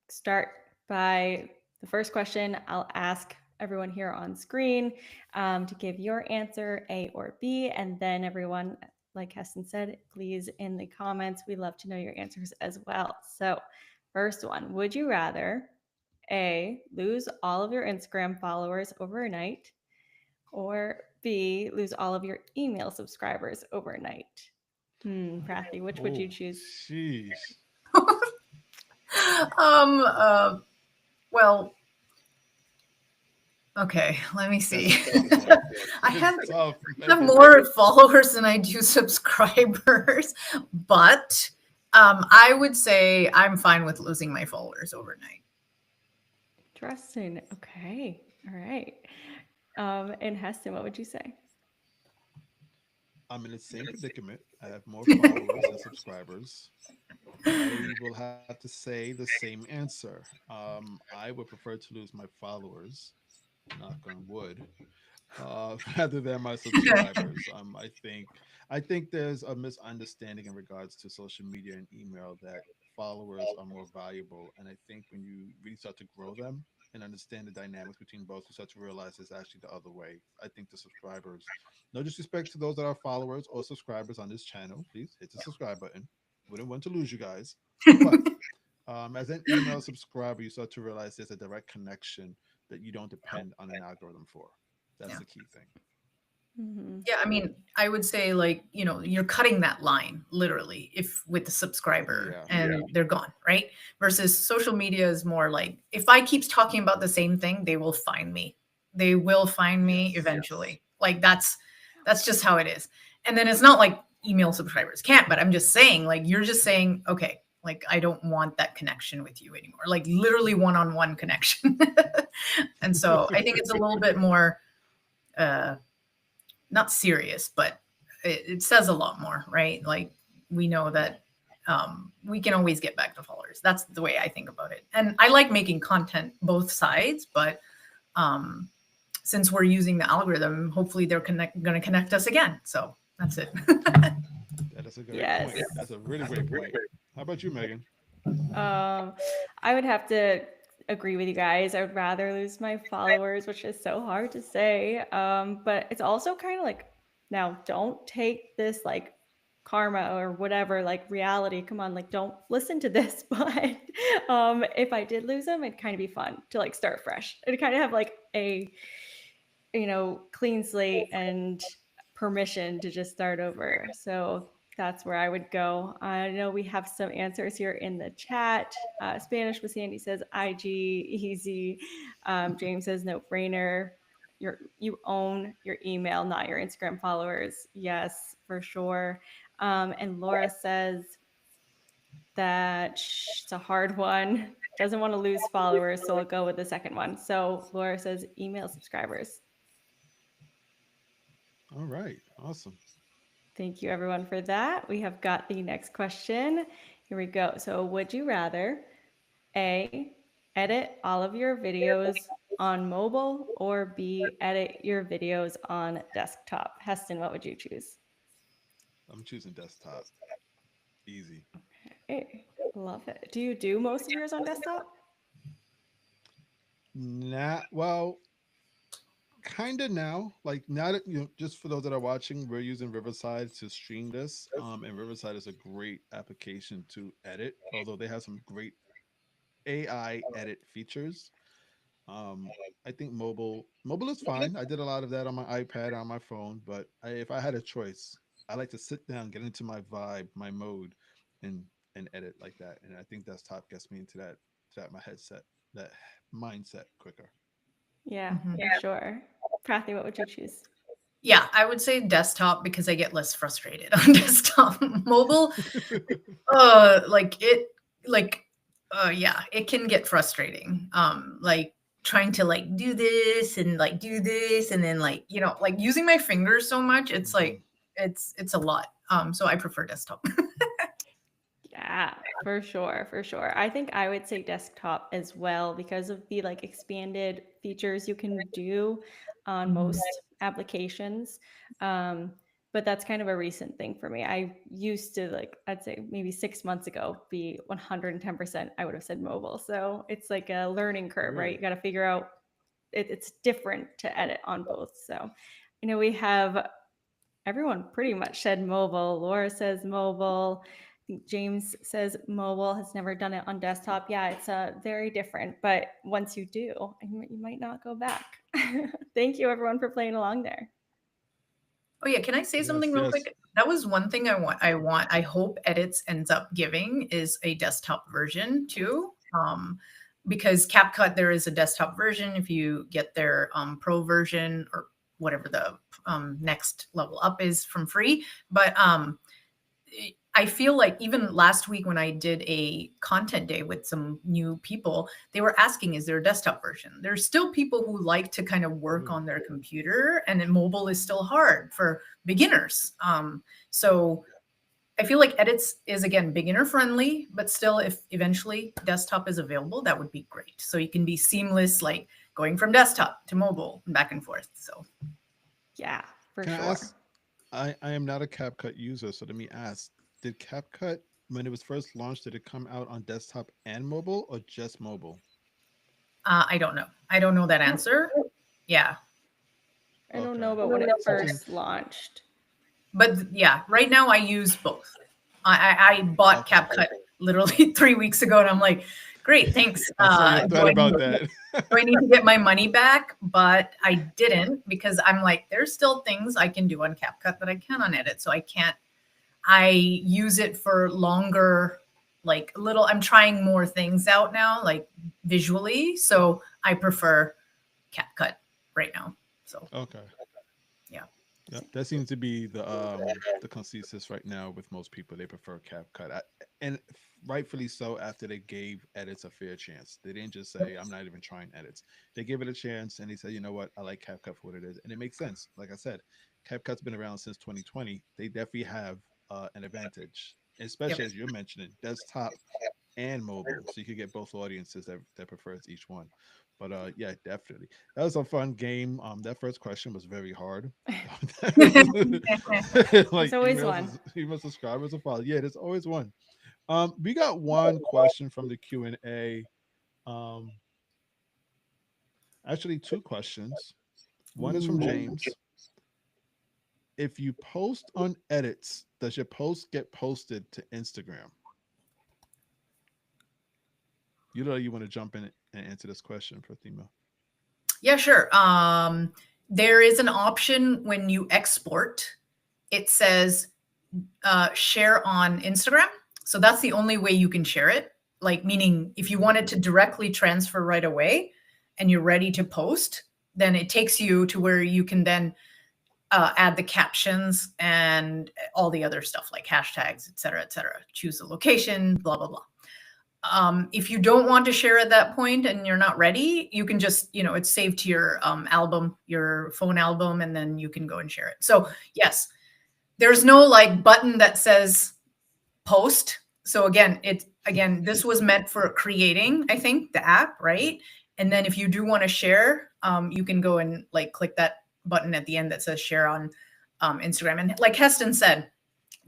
start by the first question. I'll ask everyone here on screen to give your answer, A or B, and then everyone, like Heston said, please in the comments. We love to know your answers as well. So, first one, would you rather A, lose all of your Instagram followers overnight, or B, lose all of your email subscribers overnight? Prathi, which would you choose? Sheesh. Well, okay, let me see. I have more followers than I do subscribers, but I would say I'm fine with losing my followers overnight. Interesting. Okay. All right. And Heston, what would you say? I'm in the same predicament. I have more followers than subscribers. I will have to say the same answer. I would prefer to lose my followers, knock on wood, rather than my subscribers. I think there's a misunderstanding in regards to social media and email that followers are more valuable, and I think when you really start to grow them and understand the dynamics between both, you start to realize it's actually the other way. I think the subscribers, no disrespect to those that are followers or subscribers on this channel, please hit the subscribe button. Wouldn't want to lose you guys, but as an email subscriber, you start to realize there's a direct connection that you don't depend on an algorithm for. That's Yeah. the key thing. Mm-hmm. Yeah, I mean, I would say like, you're cutting that line literally if with the subscriber Yeah. and they're gone, right? Versus social media is more like if I keep talking about the same thing, they will find me. They will find me Yes. eventually. Like that's just how it is. And then it's not like email subscribers can't, but I'm just saying like you're just saying, okay, like I don't want that connection with you anymore. Like literally one-on-one connection. And so I think it's a little bit more uh not serious, but it says a lot more, right? Like we know that we can always get back to followers. That's the way I think about it. And I like making content both sides, but um, since we're using the algorithm, hopefully they're going to connect us again. So that's it. That is a great Yes. point. That's a really great point. How about you, Megan? Um, I would have to agree with you guys. I would rather lose my followers, which is so hard to say. But it's also kind of like, now don't take this like karma or whatever, like reality. Come on, like don't listen to this. But if I did lose them, it'd kind of be fun to like start fresh. It'd kind of have like a, clean slate and permission to just start over. So that's where I would go. I know we have some answers here in the chat. Spanish with Sandy says IG, easy. James says no brainer. You own your email, not your Instagram followers. Yes, for sure. And Laura says that it's a hard one. Doesn't want to lose followers, so I'll go with the second one. So Laura says email subscribers. All right. Awesome. Thank you, everyone, for that. We have got the next question. Here we go. So, would you rather A, edit all of your videos on mobile, or B, edit your videos on desktop? Heston, what would you choose? I'm choosing desktop. Easy. Hey, love it. Do you do most of yours on desktop? Well, kind of now. Like now that just for those that are watching, we're using Riverside to stream this. And Riverside is a great application to edit, although they have some great AI edit features. I think mobile is fine. I did a lot of that on my iPad, on my phone, but if I had a choice, I like to sit down, get into my vibe, my mode, and edit like that. And I think desktop gets me into that my headset, that mindset quicker. Yeah, Mhm. for sure. Prathi, what would you choose? Yeah, I would say desktop because I get less frustrated on desktop. Mobile, like it, like, yeah, it can get frustrating. Like trying to like do this and like do this, and then like like using my fingers so much, it's Mhm. like it's a lot. So I prefer desktop. Yeah, for sure, for sure. I think I would say desktop as well because of the like expanded features you can do on Mhm. most applications. Um, but that's kind of a recent thing for me. I used to like, I'd say maybe 6 months ago, be 110%, I would have said mobile. So it's like a learning curve, right? Really? You got to figure out it's different to edit on both. So, we have everyone pretty much said mobile. Laura says mobile. I think James says mobile, has never done it on desktop. Yeah, it's very different, but once you do, you might not go back. Thank you, everyone, for playing along there. Oh yeah, can I say Yes, something real yes. quick? That was one thing I hope Edits ends up giving is a desktop version too. Because CapCut there is a desktop version if you get their pro version or whatever the next level up is from free. But I feel like even last week when I did a content day with some new people, they were asking, is there a desktop version? There's still people who like to kind of work Ooh. on their computer, and then mobile is still hard for beginners. So I feel like edits is again beginner friendly, but still, if eventually desktop is available, that would be great. So you can be seamless, like going from desktop to mobile and back and forth. So Yeah, for Can I sure. ask? I am not a CapCut user, so let me ask: did CapCut, when it was first launched, did it come out on desktop and mobile, or just mobile? I don't know. I don't know that answer. Yeah, I don't Okay, know about when it such an first launched. but yeah, right now I use both. I bought okay. CapCut literally 3 weeks ago, and I'm like, great, thanks. I saw your thread about that. Do I need to get my money back? But I didn't, because I'm like, there's still things I can do on CapCut that I can on Edit. So I can't. I use it for longer, like little. I'm trying more things out now, like visually. So I prefer CapCut right now. So Okay. yeah. Yeah, that seems to be the consensus right now with most people. They prefer CapCut, and rightfully so. After they gave edits a fair chance, they didn't just say, "I'm not even trying edits." They gave it a chance, and they said, "You know what? I like CapCut for what it is," and it makes sense. Like I said, CapCut's been around since 2020. They definitely have an advantage, Yep. especially as you're mentioning, desktop and mobile, so you could get both audiences that prefers each one. But yeah, definitely, that was a fun game. That first question was very hard. There's Like always one. email subscribers or followers. Yeah, there's always one. We got one question from the Q&A. Um, actually, two questions. One is from Ooh. James. If you post on edits, does your post get posted to Instagram? You know, you want to jump in and answer this question, Prathima. Yeah, sure. There is an option when you export. It says share on Instagram. So that's the only way you can share it. Like, meaning if you wanted to directly transfer right away and you're ready to post, then it takes you to where you can then add the captions and all the other stuff like hashtags, et cetera, et cetera. Choose the location, blah, blah, blah. If you don't want to share at that point and you're not ready, you can just, it's saved to your album, your phone album, and then you can go and share it. So yes, there's no like button that says post. So again, this was meant for creating, I think, the app, right? And then if you do want to share, you can go and like click that button at the end that says share on Instagram. And like Heston said,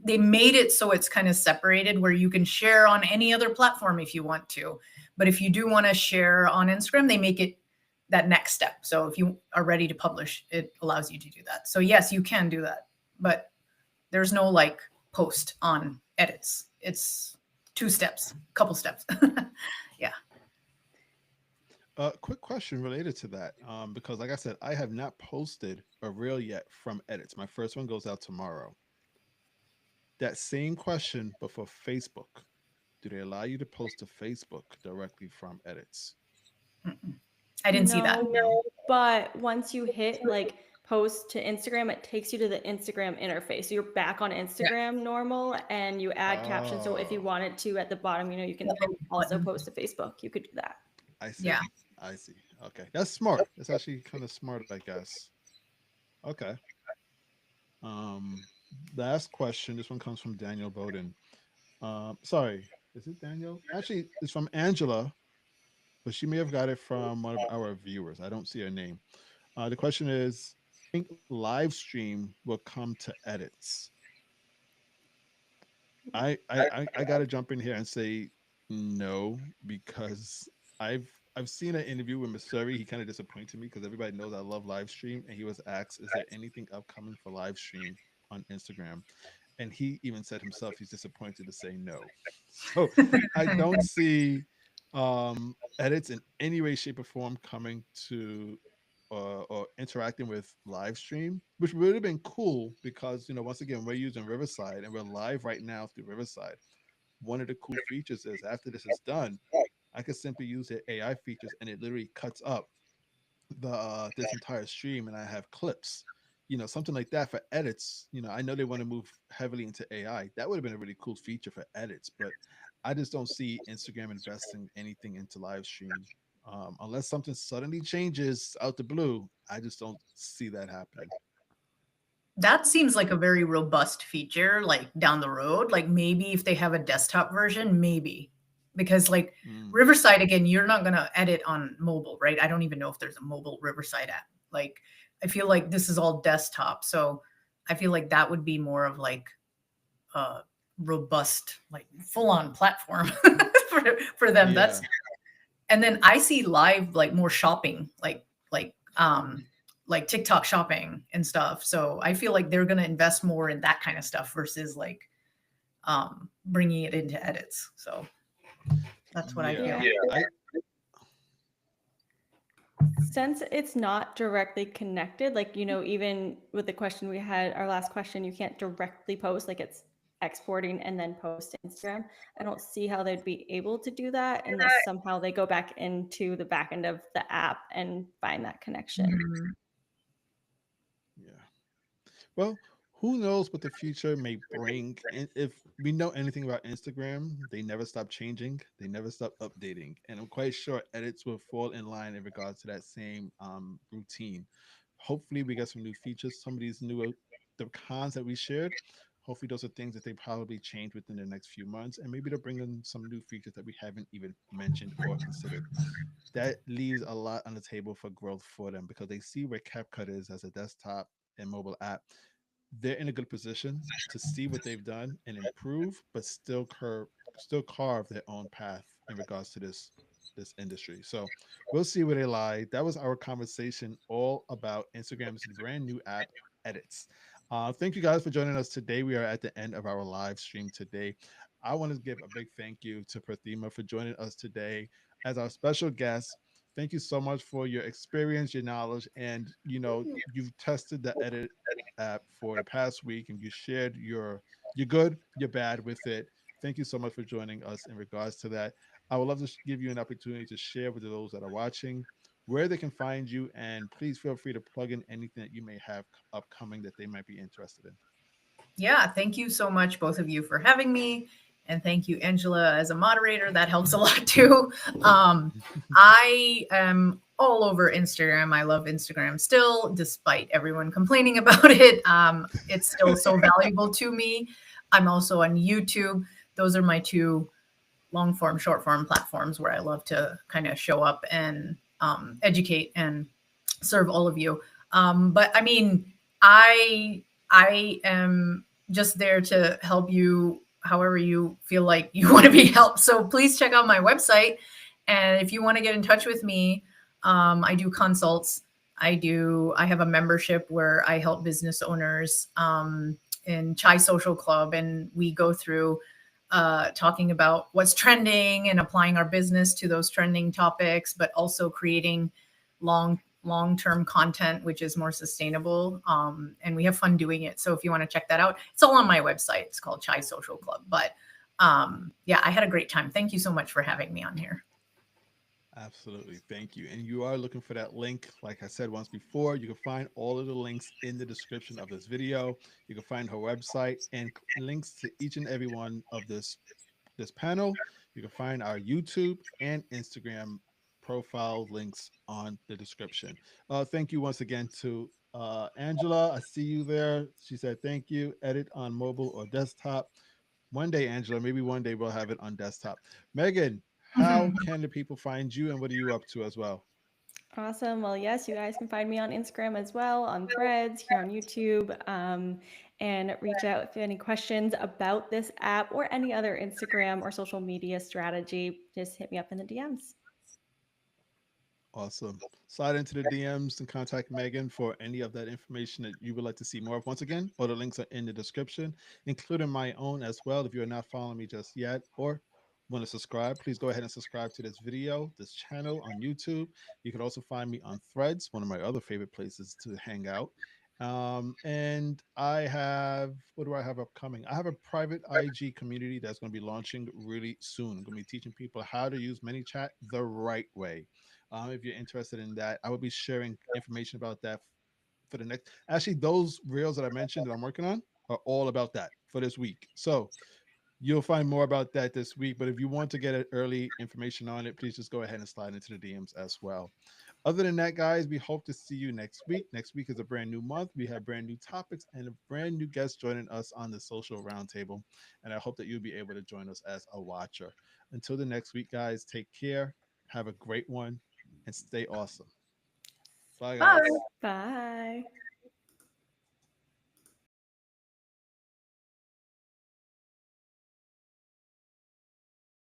they made it so it's kind of separated where you can share on any other platform if you want to. But if you do want to share on Instagram, they make it that next step. So if you are ready to publish, it allows you to do that. So yes, you can do that, but there's no like post on edits. It's two steps, couple steps. Yeah. Quick question related to that, because like I said, I have not posted a reel yet from edits. My first one goes out tomorrow. That same question, but for Facebook. Do they allow you to post to Facebook directly from edits? I didn't see that. No, but once you hit like post to Instagram, it takes you to the Instagram interface. So you're back on Yeah. Instagram normal and you add captions. So if you Oh, wanted to at the bottom, you can also post to Facebook. You could do that. I see. Yeah. I see. Okay, that's smart. That's actually kind of smart, I guess. Okay. Um, last question. This one comes from Daniel Bowden. Sorry, is it Daniel? Actually, it's from Angela, but she may have got it from one of our viewers. I don't see her name. The question is, think live stream will come to edits? I got to jump in here and say no, because I've seen an interview with Missouri. He kind of disappointed me because everybody knows I love live stream, and he was asked, "Is there anything upcoming for live stream on Instagram?" And he even said himself he's disappointed to say no. So I don't see edits in any way, shape, or form coming to or interacting with live stream, which would have been cool because once again we're using Riverside and we're live right now through Riverside. One of the cool features is after this is done, I could simply use the AI features and it literally cuts up the this entire stream and I have clips. something like that for edits. I know they want to move heavily into AI. That would have been a really cool feature for edits, but I just don't see Instagram investing anything into live stream. Unless something suddenly changes out the blue, I just don't see that happening. That seems like a very robust feature, like down the road. Like maybe if they have a desktop version, maybe. Because like Mm, Riverside again, you're not gonna edit on mobile, right? I don't even know if there's a mobile Riverside app. Like I feel like this is all desktop. So I feel like that would be more of like a robust, like full on platform for them. That's yeah, and then I see live like more shopping, like TikTok shopping and stuff. So I feel like they're going to invest more in that kind of stuff versus like bringing it into edits. So that's what I feel. yeah. Yeah. I Since it's not directly connected, like, even with the question we had, our last question, you can't directly post, like it's exporting and then post to Instagram. I don't see how they'd be able to do that unless somehow they go back into the back end of the app and find that connection. Mhm. yeah. Well, who knows what the future may bring? And if we know anything about Instagram, they never stop changing, they never stop updating. And I'm quite sure edits will fall in line in regards to that same routine. Hopefully, we get some new features, some of these new the cons that we shared. Hopefully, those are things that they probably change within the next few months, and maybe they'll bring in some new features that we haven't even mentioned or considered. That leaves a lot on the table for growth for them because they see where CapCut is as a desktop and mobile app. They're in a good position to see what they've done and improve, but still carve their own path in regards to this industry. So we'll see where they lie. That was our conversation all about Instagram's brand new app edits. Thank you guys for joining us today. We are at the end of our live stream today. I want to give a big thank you to Prathima for joining us today as our special guest. Thank you so much for your experience, your knowledge, and you've tested the edit app for the past week and you shared your good, your bad with it. Thank you so much for joining us in regards to that. I would love to give you an opportunity to share with those that are watching where they can find you, and please feel free to plug in anything that you may have upcoming that they might be interested in. Yeah, thank you so much, both of you, for having me. And thank you, Angela, as a moderator. That helps a lot too. I am all over Instagram. I love Instagram still, despite everyone complaining about it. It's still so valuable to me. I'm also on YouTube. Those are my two long form, short form platforms where I love to kind of show up and educate and serve all of you. But I mean, I am just there to help you however you feel like you want to be helped. So please check out my website. And if you want to get in touch with me, I do consults. I have a membership where I help business owners in Chai Social Club, and we go through talking about what's trending and applying our business to those trending topics, but also creating long-term content which is more sustainable, and we have fun doing it. So if you want to check that out, it's all on my website. It's called Chai Social Club. But yeah, I had a great time. Thank you so much for having me on here. Absolutely. Thank you. And you are looking for that link. Like I said once before, you can find all of the links in the description of this video. You can find her website and links to each and every one of this panel. You can find our YouTube and Instagram profile links on the description. Thank you once again to Angela. I see you there. She said thank you. Edit on mobile or desktop. One day, Angela, maybe one day we'll have it on desktop. Megan, how can the people find you and what are you up to as well? Awesome. Well, yes, you guys can find me on Instagram as well, on Threads, here on YouTube, and reach out if you have any questions about this app or any other Instagram or social media strategy. Just hit me up in the DMs. Awesome. Slide into the DMs and contact Megan for any of that information that you would like to see more of. Once again, all the links are in the description, including my own as well. If you're not following me just yet or want to subscribe, please go ahead and subscribe to this video, this channel on YouTube. You can also find me on Threads, one of my other favorite places to hang out. And I have, what do I have upcoming? I have a private IG community that's going to be launching really soon. I'm going to be teaching people how to use ManyChat the right way. If you're interested in that, I will be sharing information about that for the next. Actually, those reels that I mentioned that I'm working on are all about that for this week. So you'll find more about that this week. But if you want to get early information on it, please just go ahead and slide into the DMs as well. Other than that, guys, we hope to see you next week. Next week is a brand new month. We have brand new topics and a brand new guest joining us on the social roundtable. And I hope that you'll be able to join us as a watcher. Until the next week, guys, take care. Have a great one and stay awesome. Bye, Bye. guys. Bye.